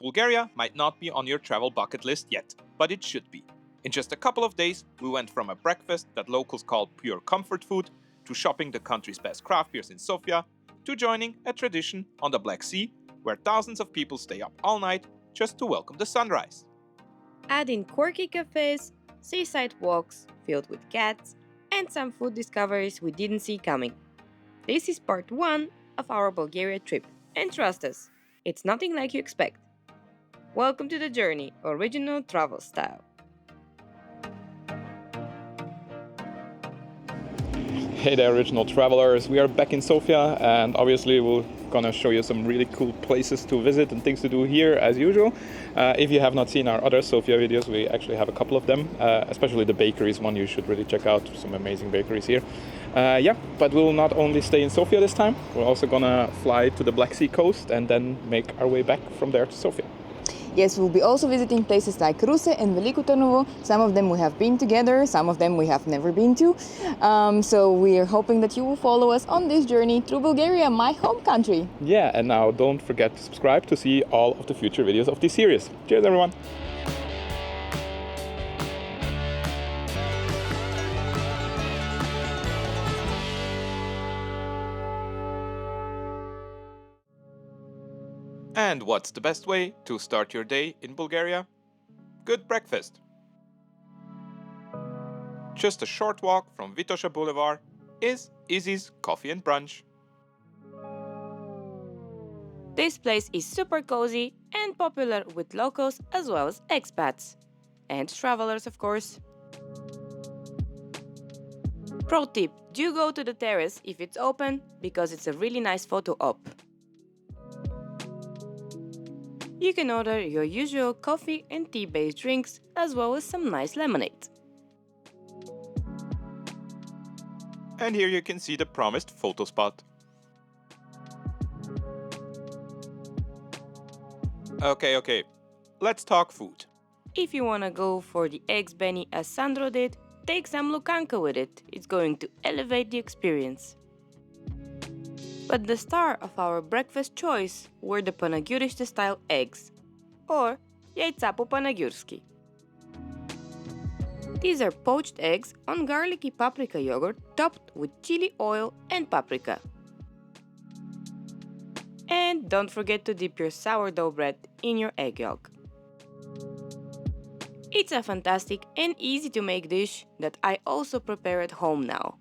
Bulgaria might not be on your travel bucket list yet, but it should be. In just a couple of days, we went from a breakfast that locals call pure comfort food, to shopping the country's best craft beers in Sofia, to joining a tradition on the Black Sea, where thousands of people stay up all night just to welcome the sunrise. Add in quirky cafes, seaside walks filled with cats, and some food discoveries we didn't see coming. This is part 1 of our Bulgaria trip, and trust us, it's nothing like you expect. Welcome to the journey, original travel style. Hey there, original travelers. We are back in Sofia, and obviously we're gonna show you some really cool places to visit and things to do here as usual. If you have not seen our other Sofia videos, we actually have a couple of them, especially the bakeries one you should really check out. Some amazing bakeries here. But we'll not only stay in Sofia this time, we're also gonna fly to the Black Sea coast and then make our way back from there to Sofia. Yes, we'll be also visiting places like Ruse and Veliko Tarnovo. Some of them we have been together, some of them we have never been to. So we are hoping that you will follow us on this journey through Bulgaria, my home country. Yeah, and now don't forget to subscribe to see all of the future videos of this series. Cheers, everyone! And what's the best way to start your day in Bulgaria? Good breakfast. Just a short walk from Vitosha Boulevard is Izzy's Coffee and Brunch. This place is super cozy and popular with locals as well as expats. And travelers, of course. Pro tip, do go to the terrace if it's open, because it's a really nice photo op. You can order your usual coffee and tea-based drinks, as well as some nice lemonade. And here you can see the promised photo spot. Okay, let's talk food. If you wanna go for the eggs benny as Sandro did, take some lukanka with it, it's going to elevate the experience. But the star of our breakfast choice were the Panagyuriste-style eggs, or яйца по-панагюрски. These are poached eggs on garlicky paprika yogurt topped with chili oil and paprika. And don't forget to dip your sourdough bread in your egg yolk. It's a fantastic and easy to make dish that I also prepare at home now.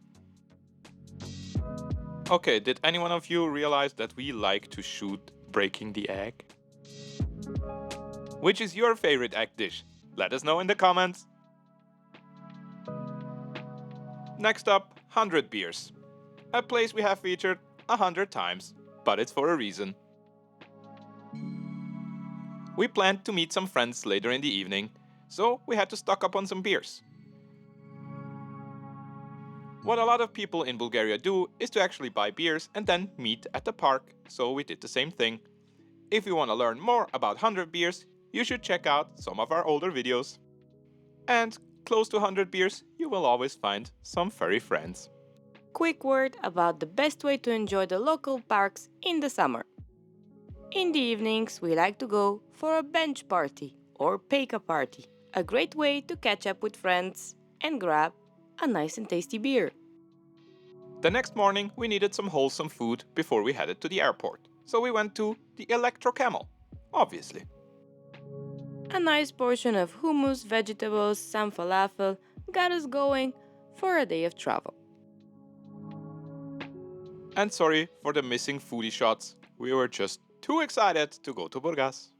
Okay, did anyone of you realize that we like to shoot breaking the egg? Which is your favorite egg dish? Let us know in the comments. Next up, 100 Beers. A place we have featured 100 times, but it's for a reason. We planned to meet some friends later in the evening, so we had to stock up on some beers. What a lot of people in Bulgaria do is to actually buy beers and then meet at the park, so we did the same thing. If you want to learn more about 100 Beers, you should check out some of our older videos. And close to 100 Beers, you will always find some furry friends. Quick word about the best way to enjoy the local parks in the summer. In the evenings, we like to go for a bench party or peka party, a great way to catch up with friends and grab a nice and tasty beer. The next morning, we needed some wholesome food before we headed to the airport, so we went to the Electro Camel, obviously. A nice portion of hummus, vegetables, some falafel got us going for a day of travel. And sorry for the missing foodie shots, we were just too excited to go to Burgas.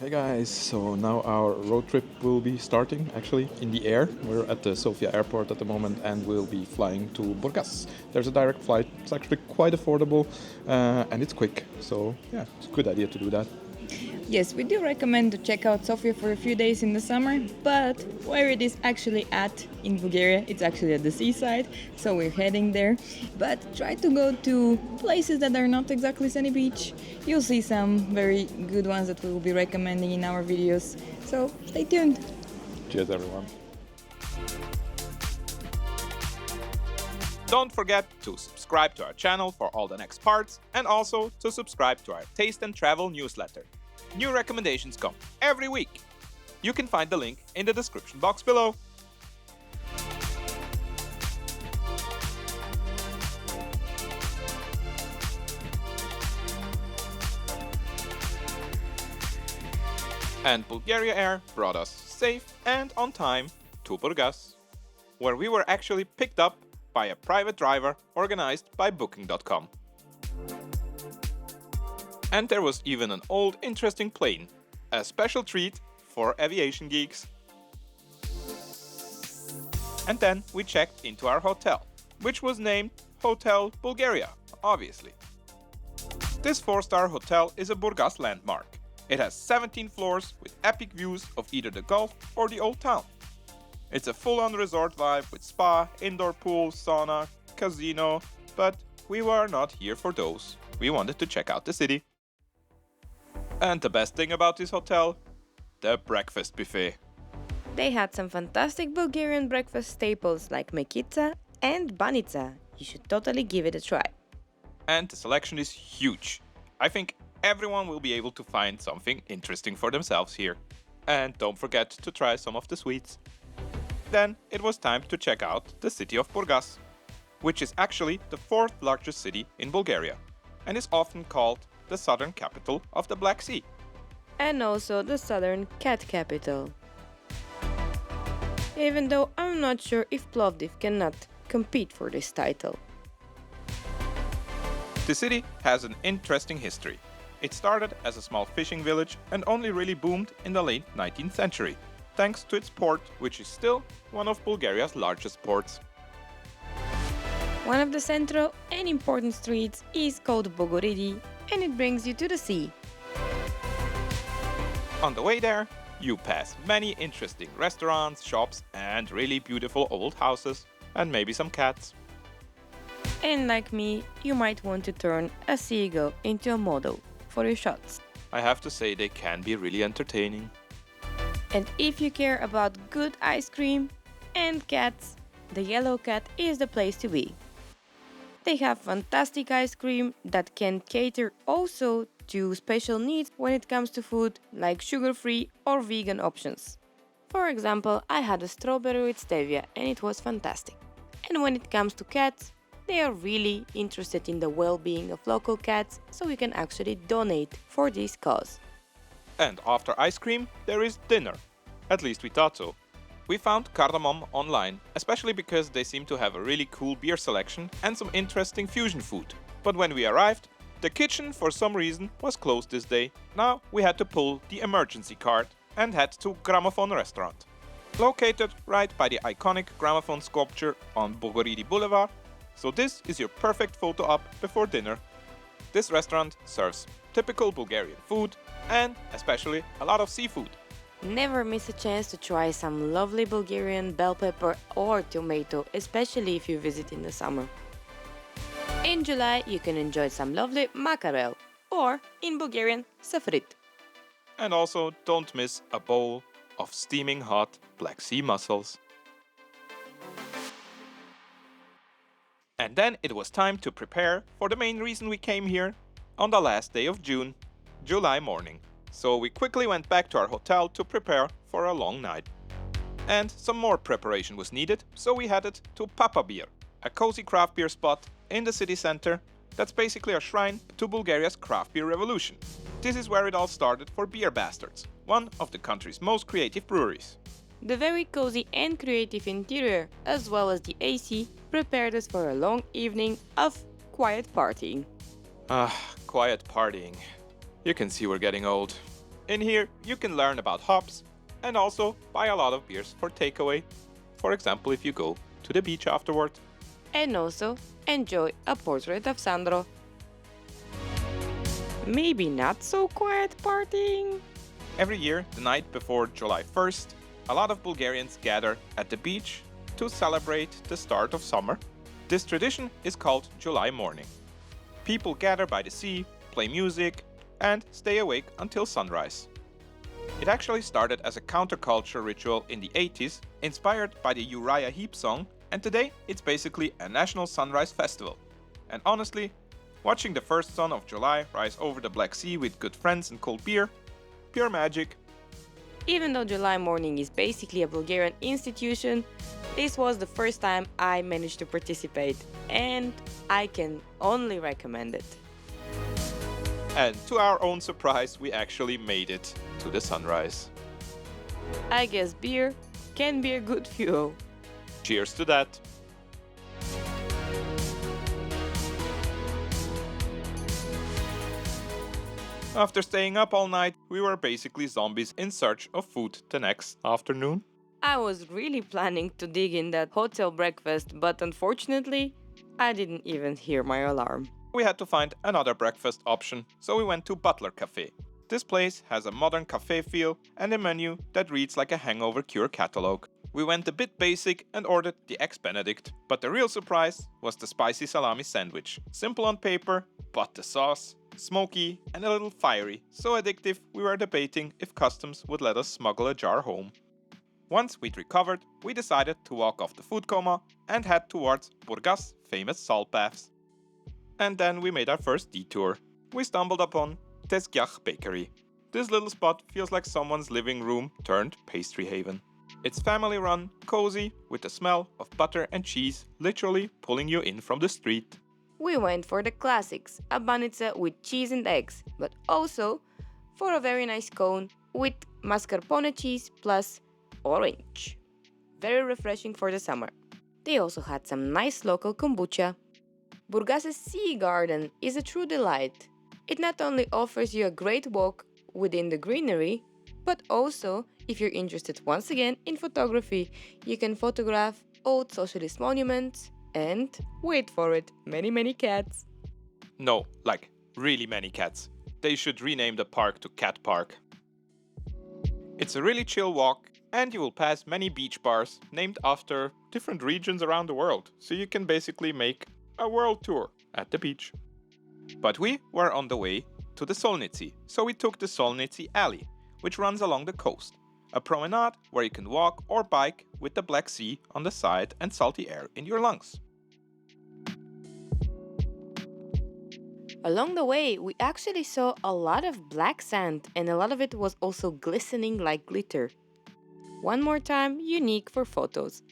Hey guys, so now our road trip will be starting actually in the air. We're at the Sofia airport at the moment and we'll be flying to Burgas. There's a direct flight, it's actually quite affordable and it's quick, so yeah, it's a good idea to do that. Yes, we do recommend to check out Sofia for a few days in the summer, but where it is actually at in Bulgaria, it's actually at the seaside, so we're heading there. But try to go to places that are not exactly sunny beach. You'll see some very good ones that we will be recommending in our videos, so stay tuned. Cheers everyone. Don't forget to subscribe to our channel for all the next parts and also to subscribe to our Taste and Travel newsletter. New recommendations come every week. You can find the link in the description box below. And Bulgaria Air brought us safe and on time to Burgas, where we were actually picked up by a private driver organized by Booking.com. And there was even an old interesting plane, a special treat for aviation geeks. And then we checked into our hotel, which was named Hotel Bulgaria, obviously. This 4-star hotel is a Burgas landmark. It has 17 floors with epic views of either the Gulf or the Old Town. It's a full-on resort vibe with spa, indoor pool, sauna, casino, but we were not here for those. We wanted to check out the city. And the best thing about this hotel? The breakfast buffet. They had some fantastic Bulgarian breakfast staples like mekica and banica. You should totally give it a try. And the selection is huge. I think everyone will be able to find something interesting for themselves here. And don't forget to try some of the sweets. Then it was time to check out the city of Burgas, which is actually the 4th largest city in Bulgaria and is often called the southern capital of the Black Sea. And also the southern cat capital. Even though I'm not sure if Plovdiv cannot compete for this title. The city has an interesting history. It started as a small fishing village and only really boomed in the late 19th century, thanks to its port, which is still one of Bulgaria's largest ports. One of the central and important streets is called Bogoridi, and it brings you to the sea. On the way there, you pass many interesting restaurants, shops, and really beautiful old houses, and maybe some cats. And like me, you might want to turn a seagull into a model for your shots. I have to say they can be really entertaining. And if you care about good ice cream and cats, the Yellow Cat is the place to be. They have fantastic ice cream that can cater also to special needs when it comes to food, like sugar-free or vegan options. For example, I had a strawberry with stevia and it was fantastic. And when it comes to cats, they are really interested in the well-being of local cats, so we can actually donate for this cause. And after ice cream, there is dinner. At least we thought so. We found Cardamom online, especially because they seem to have a really cool beer selection and some interesting fusion food. But when we arrived, the kitchen for some reason was closed this day. Now we had to pull the emergency card and head to Gramaphone restaurant. Located right by the iconic Gramaphone sculpture on Bogoridi Boulevard, so this is your perfect photo op before dinner. This restaurant serves typical Bulgarian food and especially a lot of seafood. Never miss a chance to try some lovely Bulgarian bell pepper or tomato, especially if you visit in the summer. In July, you can enjoy some lovely makarel, or in Bulgarian, safrit. And also don't miss a bowl of steaming hot Black Sea mussels. And then it was time to prepare for the main reason we came here on the last day of June, July morning. So we quickly went back to our hotel to prepare for a long night. And some more preparation was needed, so we headed to Papa Beer, a cozy craft beer spot in the city center that's basically a shrine to Bulgaria's craft beer revolution. This is where it all started for Beer Bastards, one of the country's most creative breweries. The very cozy and creative interior, as well as the AC, prepared us for a long evening of quiet partying. Quiet partying. You can see we're getting old. In here, you can learn about hops and also buy a lot of beers for takeaway. For example, if you go to the beach afterward. And also enjoy a portrait of Sandro. Maybe not so quiet partying. Every year, the night before July 1st, a lot of Bulgarians gather at the beach to celebrate the start of summer. This tradition is called July morning. People gather by the sea, play music, and stay awake until sunrise. It actually started as a counterculture ritual in the 80s, inspired by the Uriah Heep song And today it's basically a national sunrise festival. And honestly, watching the first sun of July rise over the Black Sea with good friends and cold beer, pure magic. Even though July morning is basically a Bulgarian institution, this was the first time I managed to participate, and I can only recommend it. And to our own surprise, we actually made it to the sunrise. I guess beer can be a good fuel. Cheers to that! After staying up all night, we were basically zombies in search of food the next afternoon. I was really planning to dig in that hotel breakfast, but unfortunately, I didn't even hear my alarm. We had to find another breakfast option, so we went to Butler Cafe. This place has a modern cafe feel and a menu that reads like a hangover cure catalog. We went a bit basic and ordered the Eggs Benedict, but the real surprise was the spicy salami sandwich. Simple on paper, but the sauce, smoky and a little fiery, so addictive we were debating if customs would let us smuggle a jar home. Once we'd recovered, we decided to walk off the food coma and head towards Burgas' famous salt baths. And then we made our first detour. We stumbled upon Tezigah Bakery. This little spot feels like someone's living room turned pastry haven. It's family run, cozy, with the smell of butter and cheese literally pulling you in from the street. We went for the classics, a banitsa with cheese and eggs, but also for a very nice cone with mascarpone cheese plus orange. Very refreshing for the summer. They also had some nice local kombucha. Burgas' Sea Garden is a true delight. It not only offers you a great walk within the greenery, but also, if you're interested once again in photography, you can photograph old socialist monuments and, wait for it, many cats. No, like really many cats. They should rename the park to Cat Park. It's a really chill walk, and you will pass many beach bars named after different regions around the world, so you can basically make a world tour at the beach. But we were on the way to the Solnici, so we took the Solnici Alley, which runs along the coast. A promenade where you can walk or bike with the Black Sea on the side and salty air in your lungs. Along the way, we actually saw a lot of black sand, and a lot of it was also glistening like glitter. One more time, unique for photos.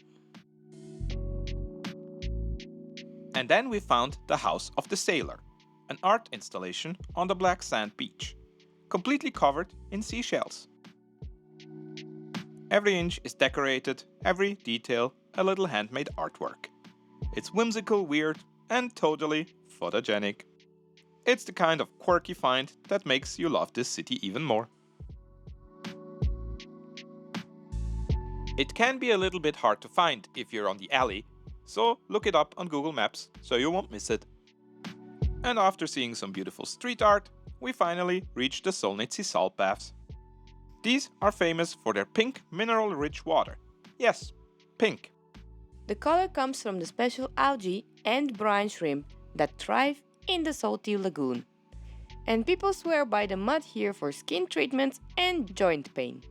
And then we found the House of the Sailor, an art installation on the black sand beach, completely covered in seashells. Every inch is decorated, every detail a little handmade artwork. It's whimsical, weird, and totally photogenic. It's the kind of quirky find that makes you love this city even more. It can be a little bit hard to find if you're on the alley, so look it up on Google Maps so you won't miss it. And after seeing some beautiful street art, we finally reached the Solnici salt baths. These are famous for their pink mineral-rich water. Yes, pink. The color comes from the special algae and brine shrimp that thrive in the salty lagoon. And people swear by the mud here for skin treatments and joint pain.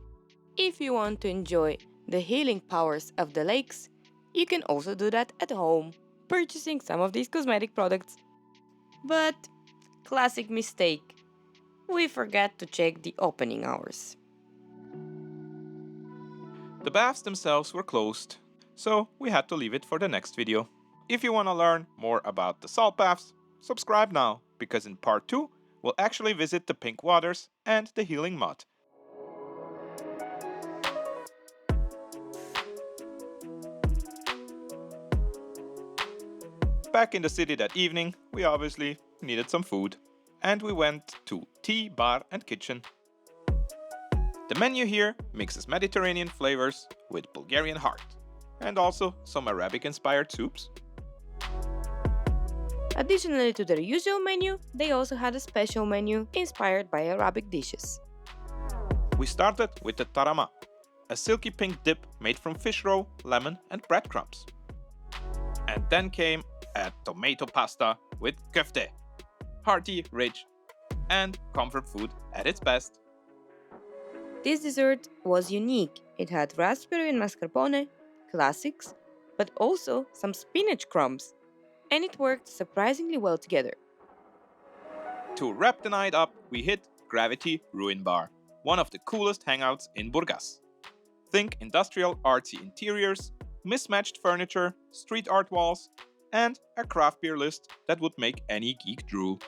If you want to enjoy the healing powers of the lakes, you can also do that at home, purchasing some of these cosmetic products. But, classic mistake, we forgot to check the opening hours. The baths themselves were closed, so we had to leave it for the next video. If you want to learn more about the salt baths, subscribe now, because in part 2, we'll actually visit the pink waters and the healing mud. Back in the city that evening, we obviously needed some food, and we went to Tea, Bar and Kitchen. The menu here mixes Mediterranean flavors with Bulgarian heart, and also some Arabic-inspired soups. Additionally to their usual menu, they also had a special menu inspired by Arabic dishes. We started with the Tryavna, a silky pink dip made from fish roe, lemon and breadcrumbs. And then came a tomato pasta with köfte, hearty, rich, and comfort food at its best. This dessert was unique. It had raspberry and mascarpone, classics, but also some spinach crumbs. And it worked surprisingly well together. To wrap the night up, we hit Gravity Ruin Bar, one of the coolest hangouts in Burgas. Think industrial artsy interiors, mismatched furniture, street art walls, and a craft beer list that would make any geek drool.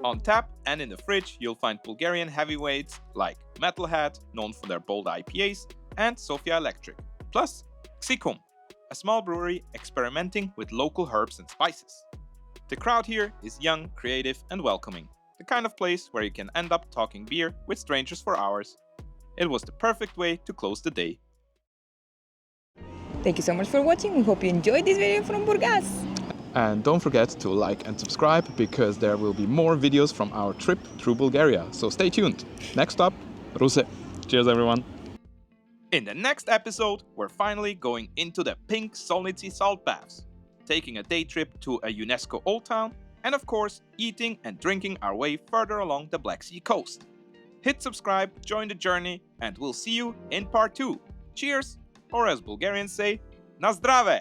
On tap and in the fridge, you'll find Bulgarian heavyweights like Metalhead, known for their bold IPAs, and Sofia Electric, plus Xikum, a small brewery experimenting with local herbs and spices. The crowd here is young, creative, and welcoming, the kind of place where you can end up talking beer with strangers for hours. It was the perfect way to close the day. Thank you so much for watching. We hope you enjoyed this video from Burgas. And don't forget to like and subscribe because there will be more videos from our trip through Bulgaria, so stay tuned. Next up, Ruse. Cheers everyone. In the next episode, we're finally going into the pink Solnici salt baths, taking a day trip to a UNESCO old town, and of course, eating and drinking our way further along the Black Sea coast. Hit subscribe, join the journey, and we'll see you in part 2. Cheers! Or as Bulgarians say, na zdrave!